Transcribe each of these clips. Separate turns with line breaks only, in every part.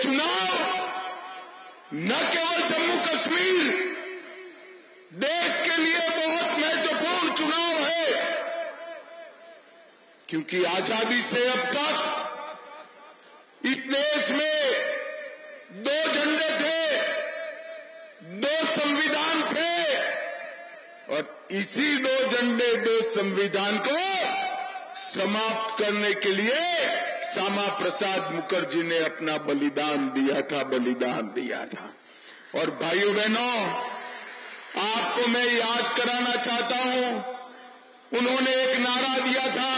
चुनाव न केवल जम्मू कश्मीर देश के लिए बहुत महत्वपूर्ण चुनाव है, क्योंकि आजादी से अब तक इस देश में 2 झंडे थे, 2 संविधान थे, और इसी 2 झंडे 2 संविधान को समाप्त करने के लिए श्यामा प्रसाद मुखर्जी ने अपना बलिदान दिया था। और भाइयों बहनों, आपको मैं याद कराना चाहता हूं, उन्होंने एक नारा दिया था,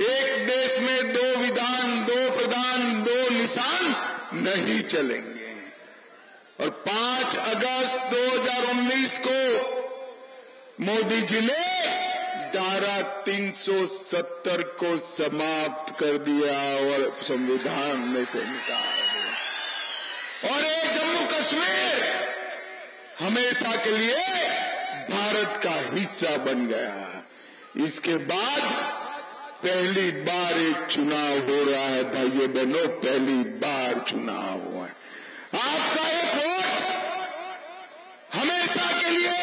एक देश में 2 विधान, 2 प्रधान, 2 निशान नहीं चलेंगे। और 5 अगस्त 2019 को मोदी जी ने धारा 370 को समाप्त कर दिया और संविधान में से निकाल दिया, और ये जम्मू कश्मीर हमेशा के लिए भारत का हिस्सा बन गया। इसके बाद पहली बार एक चुनाव हो रहा है भाइयों बहनों, पहली बार चुनाव हुआ है। आपका एक वोट हमेशा के लिए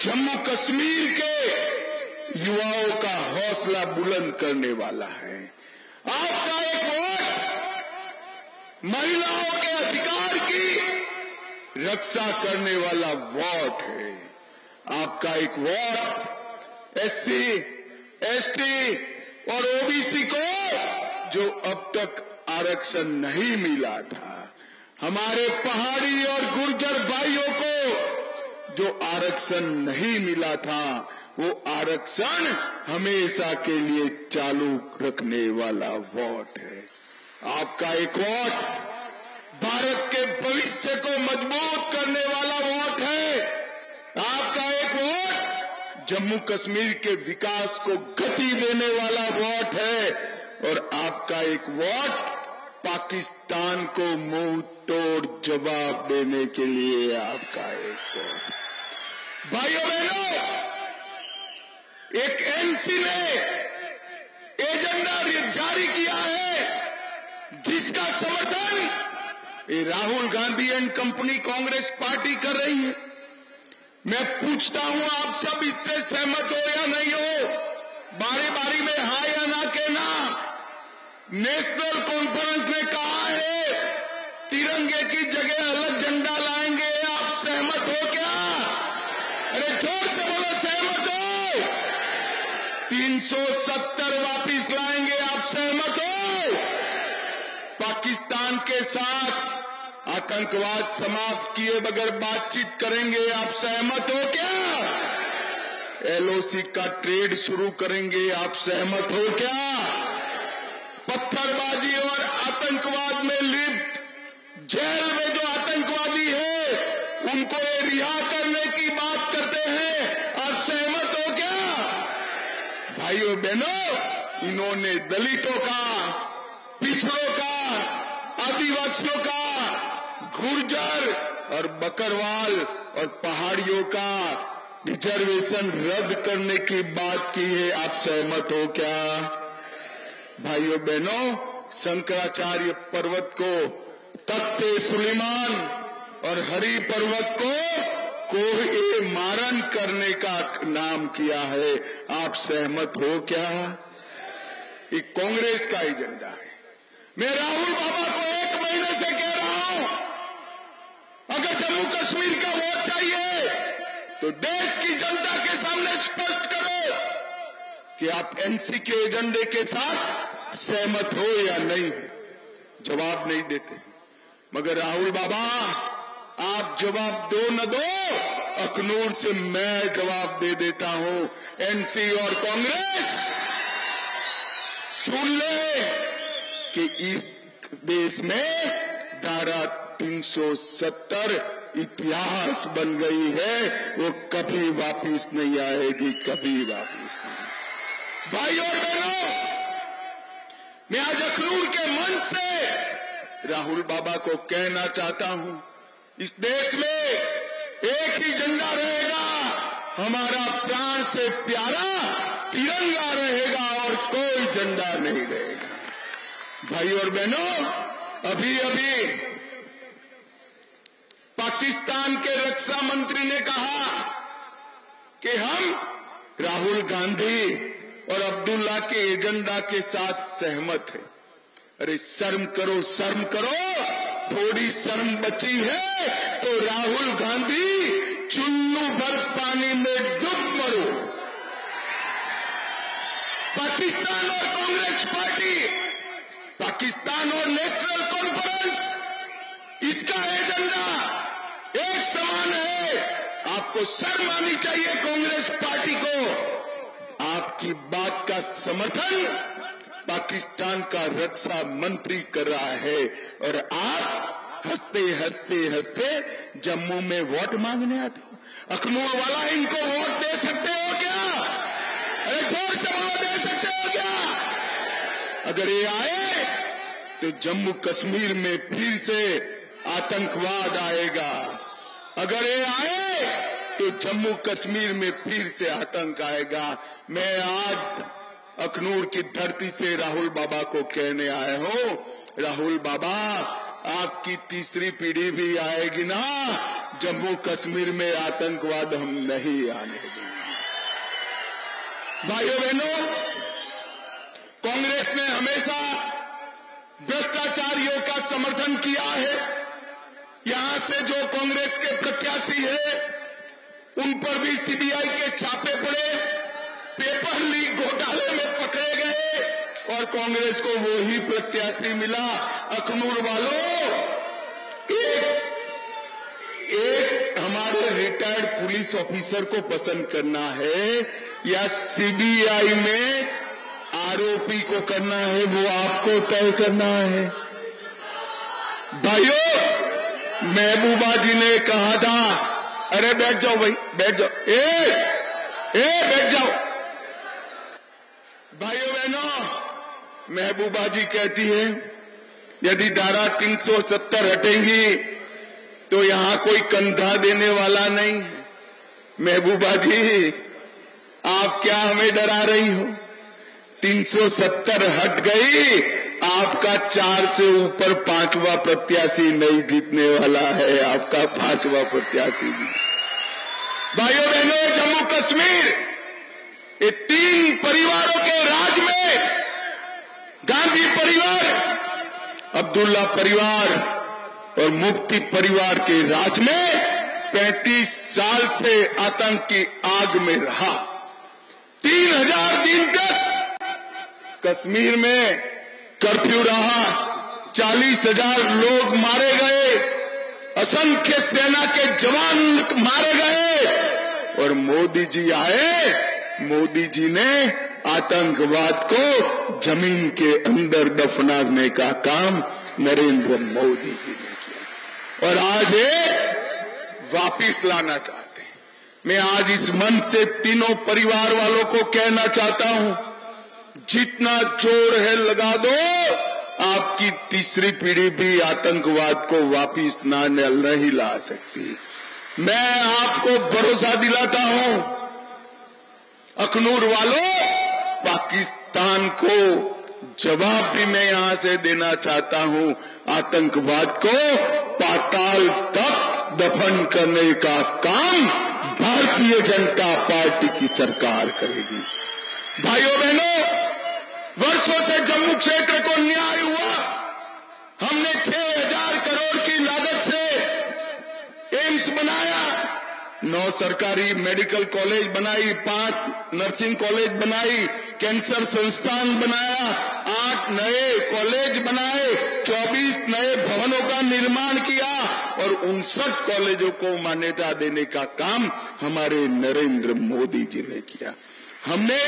जम्मू कश्मीर के युवाओं का हौसला बुलंद करने वाला है। आपका एक वोट महिलाओं के अधिकार की रक्षा करने वाला वोट है। आपका एक वोट SC, ST और OBC को, जो अब तक आरक्षण नहीं मिला था, हमारे पहाड़ी और गुर्जर भाइयों को जो आरक्षण नहीं मिला था, वो आरक्षण हमेशा के लिए चालू रखने वाला वोट है। आपका एक वोट भारत के भविष्य को मजबूत करने वाला वोट है। आपका एक वोट जम्मू कश्मीर के विकास को गति देने वाला वोट है, और आपका एक वोट पाकिस्तान को मुंह तोड़ जवाब देने के लिए आपका एक वोट। भाइयों बहनों, एक NC ने एजेंडा जारी किया है जिसका समर्थन ये Rahul Gandhi and company Congress party कर रही है। मैं पूछता हूं, आप सब इससे सहमत हो या नहीं हो? बारी बारी में हाँ या ना कहना। नेशनल कॉन्फ्रेंस ने कहा है तिरंगे की जगह अलग झंडा लाएंगे, आप सहमत हो क्या? अरे जोर से बोलो, सहमत हो? 370 वापिस लाएंगे, आप सहमत हो? पाकिस्तान के साथ आतंकवाद समाप्त किए बगैर बातचीत करेंगे, आप सहमत हो क्या? LOC का ट्रेड शुरू करेंगे, आप सहमत हो क्या? पत्थरबाजी और आतंकवाद में लिप्त जेल में जो आतंकवादी है उनको रिहा करने की बात करते हैं, आप सहमत हो क्या? भाइयों बहनों, इन्होंने दलितों का, पिछड़ों का, आदिवासियों का, गुर्जर और बकरवाल और पहाड़ियों का रिजर्वेशन रद्द करने की बात की है, आप सहमत हो क्या? भाइयों बहनों, शंकराचार्य पर्वत को तख्ते सुलेमान और हरि पर्वत को कोहे मारन करने का नाम किया है, आप सहमत हो क्या? ये कांग्रेस का एजेंडा है। मैं राहुल बाबा को 1 महीने से कह रहा हूं, अगर जम्मू कश्मीर का वोट चाहिए तो देश की जनता के सामने स्पष्ट करो कि आप NC के एजेंडे के साथ सहमत हो या नहीं। जवाब नहीं देते, मगर राहुल बाबा आप जवाब दो न दो, अखनूर से मैं जवाब दे देता हूं। NC और कांग्रेस सुन ले कि इस देश में धारा 370 इतिहास बन गई है, वो कभी वापिस नहीं आएगी, कभी वापिस नहीं। भाइयों और बहनों, मैं आज अखनूर के मंच से राहुल बाबा को कहना चाहता हूं, इस देश में एक ही झंडा रहेगा, हमारा प्राण से प्यारा तिरंगा रहेगा और कोई झंडा नहीं रहेगा। भाइयों और बहनों, अभी अभी पाकिस्तान के रक्षा मंत्री ने कहा कि हम राहुल गांधी और अब्दुल्ला के एजेंडा के साथ सहमत हैं। अरे शर्म करो, शर्म करो, थोड़ी शर्म बची है तो राहुल गांधी चुन्नू भर पानी में डूब मरो। पाकिस्तान और कांग्रेस पार्टी, पाकिस्तान और नेशनल कॉन्फ्रेंस, इसका एजेंडा एक समान है। आपको शर्म आनी चाहिए कांग्रेस पार्टी को। आपकी बात का समर्थन पाकिस्तान का रक्षा मंत्री कर रहा है और आप हंसते हंसते हंसते जम्मू में वोट मांगने आते हो। अखनूर वाला इनको वोट दे सकते हो क्या? अरे जोर से वोट दे सकते हो क्या? अगर ये आए तो जम्मू कश्मीर में फिर से आतंकवाद आएगा। अगर ये आए तो जम्मू कश्मीर में फिर से आतंक आएगा। मैं आज अखनूर की धरती से राहुल बाबा को कहने आया हूं, राहुल बाबा आपकी तीसरी पीढ़ी भी आएगी ना, जम्मू कश्मीर में आतंकवाद हम नहीं आने देंगे। भाइयों बहनों, कांग्रेस ने हमेशा भ्रष्टाचारियों का समर्थन किया है। यहां से जो कांग्रेस के प्रत्याशी है उन पर भी सीबीआई के छापे पड़े, पेपर लीक घोटाले में पकड़े गए और कांग्रेस को वो ही प्रत्याशी मिला। अखनूर वालों, एक हमारे रिटायर्ड पुलिस ऑफिसर को पसंद करना है या सीबीआई में आरोपी को करना है, वो आपको तय करना है। भाइयों, महबूबा जी ने कहा था, अरे बैठ जाओ भाई, बैठ जाओ, बैठ जाओ। भाइयों बहनों, महबूबा जी कहती है यदि धारा 370 हटेंगी तो यहां कोई कंधा देने वाला नहीं है। महबूबा जी, आप क्या हमें डरा रही हो? 370 हट गई, आपका 4 से ऊपर 5वां प्रत्याशी नहीं जीतने वाला है, आपका 5वां प्रत्याशी भी। भाइयों बहनों, जम्मू कश्मीर ये 3 परिवारों के राज में, गांधी परिवार, अब्दुल्ला परिवार और मुफ्ती परिवार के राज में 35 साल से आतंक की आग में रहा। 3000 दिन तक कश्मीर में कर्फ्यू रहा, 40,000 लोग मारे गए, असंख्य सेना के जवान मारे गए और मोदी जी आए, मोदी जी ने आतंकवाद को जमीन के अंदर दफनाने का काम नरेंद्र मोदी जी ने किया और आज ये वापिस लाना चाहते हैं। मैं आज इस मंच से तीनों परिवार वालों को कहना चाहता हूं, जितना जोर है लगा दो, आपकी तीसरी पीढ़ी भी आतंकवाद को वापिस नहीं ला सकती। मैं आपको भरोसा दिलाता हूं, अखनूर वालों, पाकिस्तान को जवाब भी मैं यहां से देना चाहता हूं। आतंकवाद को पाताल तक दफन करने का काम भारतीय जनता पार्टी की सरकार करेगी। भाइयों बहनों, वर्षों से जम्मू क्षेत्र को न्याय हुआ। हमने 6,000 करोड़ की लागत से एम्स बनाया, 9 सरकारी मेडिकल कॉलेज बनाई, 5 नर्सिंग कॉलेज बनाई, कैंसर संस्थान बनाया, 8 नए कॉलेज बनाए, 24 नए भवनों का निर्माण किया और 59 कॉलेजों को मान्यता देने का काम हमारे नरेंद्र मोदी जी ने किया। हमने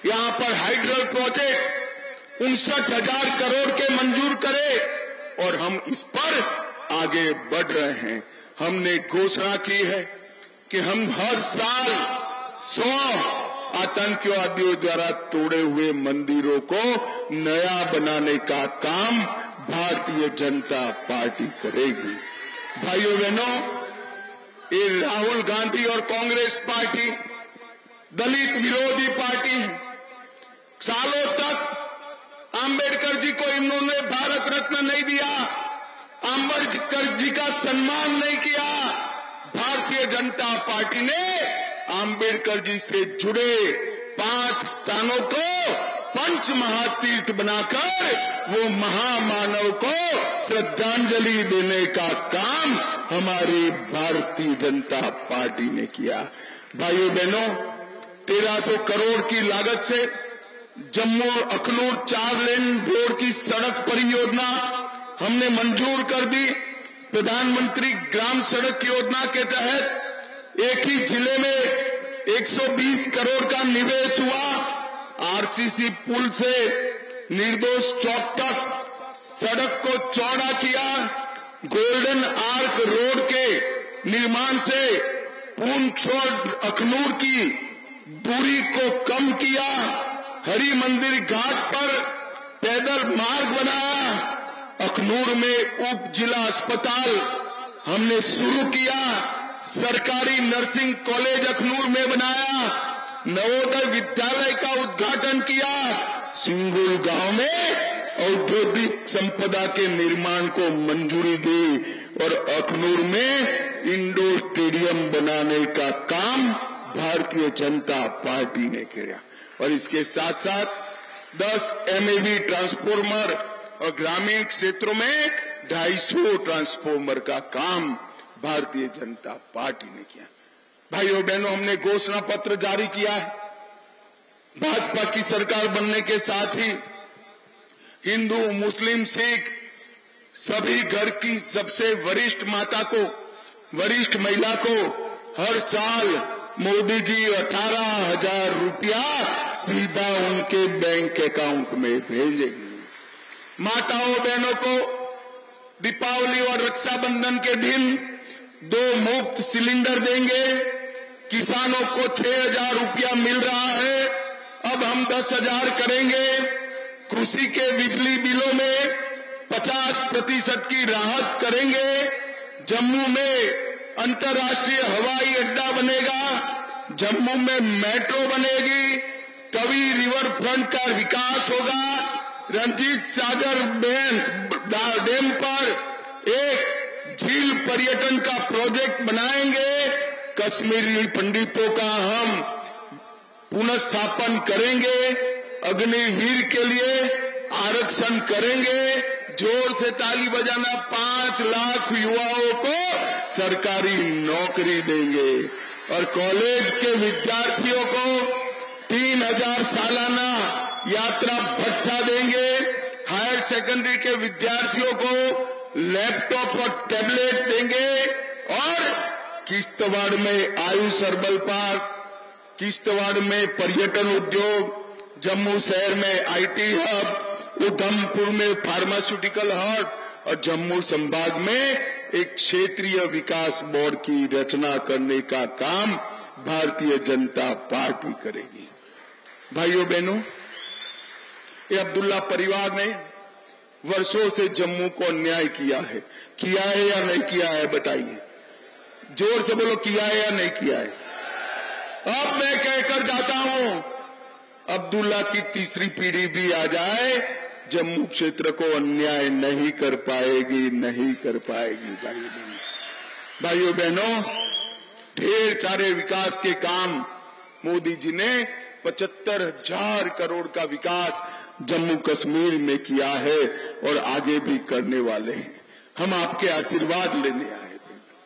यहां पर हाइड्रल प्रोजेक्ट 59,000 करोड़ के मंजूर करे और हम इस पर आगे बढ़ रहे हैं। हमने घोषणा की है कि हम हर साल 100 आतंकवादियों द्वारा तोड़े हुए मंदिरों को नया बनाने का काम भारतीय जनता पार्टी करेगी। भाइयों बहनों, ये राहुल गांधी और कांग्रेस पार्टी दलित विरोधी पार्टी है। सालों तक आंबेडकर जी को इन्होंने भारत रत्न रत्न नहीं दिया, आंबेडकर जी का सम्मान नहीं किया। भारतीय जनता पार्टी ने आंबेडकर जी से जुड़े 5 स्थानों को पंच महातीर्थ बनाकर वो महामानव को श्रद्धांजलि देने का काम हमारी भारतीय जनता पार्टी ने किया। भाइयों बहनों, 1300 करोड़ की लागत से जम्मू अखनूर 4 लेन रोड की सड़क परियोजना हमने मंजूर कर दी। प्रधानमंत्री ग्राम सड़क योजना के तहत एक ही जिले में 120 करोड़ का निवेश हुआ। आरसीसी पुल से निर्दोष चौक तक सड़क को चौड़ा किया। गोल्डन आर्क रोड के निर्माण से पूंछ अखनूर की दूरी को कम किया। हरि मंदिर घाट पर पैदल मार्ग बनाया। अखनूर में उप जिला अस्पताल हमने शुरू किया। सरकारी नर्सिंग कॉलेज अखनूर में बनाया। नवोदय विद्यालय का उद्घाटन किया। सिंगुल गांव में औद्योगिक संपदा के निर्माण को मंजूरी दी और अखनूर में इंडोर स्टेडियम बनाने का काम भारतीय जनता पार्टी ने किया। और इसके साथ साथ 10 MAV ट्रांसफॉर्मर और ग्रामीण क्षेत्रों में 250 ट्रांसफॉर्मर का काम भारतीय जनता पार्टी ने किया। भाइयों बहनों, हमने घोषणा पत्र जारी किया है। भाजपा की सरकार बनने के साथ ही हिंदू, मुस्लिम, सिख सभी घर की सबसे वरिष्ठ माता को, वरिष्ठ महिला को हर साल मोदी जी 18,000 रुपया सीधा उनके बैंक अकाउंट में भेजेंगे। माताओं बहनों को दीपावली और रक्षाबंधन के दिन 2 मुफ्त सिलेंडर देंगे। किसानों को 6,000 रुपया मिल रहा है, अब हम 10,000 करेंगे। कृषि के बिजली बिलों में 50% की राहत करेंगे। जम्मू में अंतर्राष्ट्रीय हवाई अड्डा बनेगा। जम्मू में मेट्रो बनेगी। कवि रिवर फ्रंट का विकास होगा। रंजीत सागर डैम पर एक झील पर्यटन का प्रोजेक्ट बनाएंगे। कश्मीरी पंडितों का हम पुनर्स्थापन करेंगे। अग्निवीर के लिए आरक्षण करेंगे। जोर से ताली बजाना। 5 लाख युवाओं को सरकारी नौकरी देंगे और कॉलेज के विद्यार्थियों को 3,000 सालाना यात्रा भत्ता देंगे। हायर सेकेंडरी के विद्यार्थियों को लैपटॉप और टैबलेट देंगे और किश्तवाड़ में आयुष हर्बल पार्क, किश्तवाड़ में पर्यटन उद्योग, जम्मू शहर में IT हब, उधमपुर में फार्मास्यूटिकल हब और जम्मू संभाग में एक क्षेत्रीय विकास बोर्ड की रचना करने का काम भारतीय जनता पार्टी करेगी। भाइयों बहनों, ये अब्दुल्ला परिवार ने वर्षों से जम्मू को अन्याय किया है या नहीं किया है? बताइए, जोर से बोलो, किया है या नहीं किया है? अब मैं कहकर जाता हूं, अब्दुल्ला की तीसरी पीढ़ी भी आ जाए, जम्मू क्षेत्र को अन्याय नहीं कर पाएगी, नहीं कर पाएगी। भाइयों बहनों, ढेर सारे विकास के काम मोदी जी ने 75,000 करोड़ का विकास जम्मू कश्मीर में किया है और आगे भी करने वाले हैं। हम आपके आशीर्वाद लेने आए।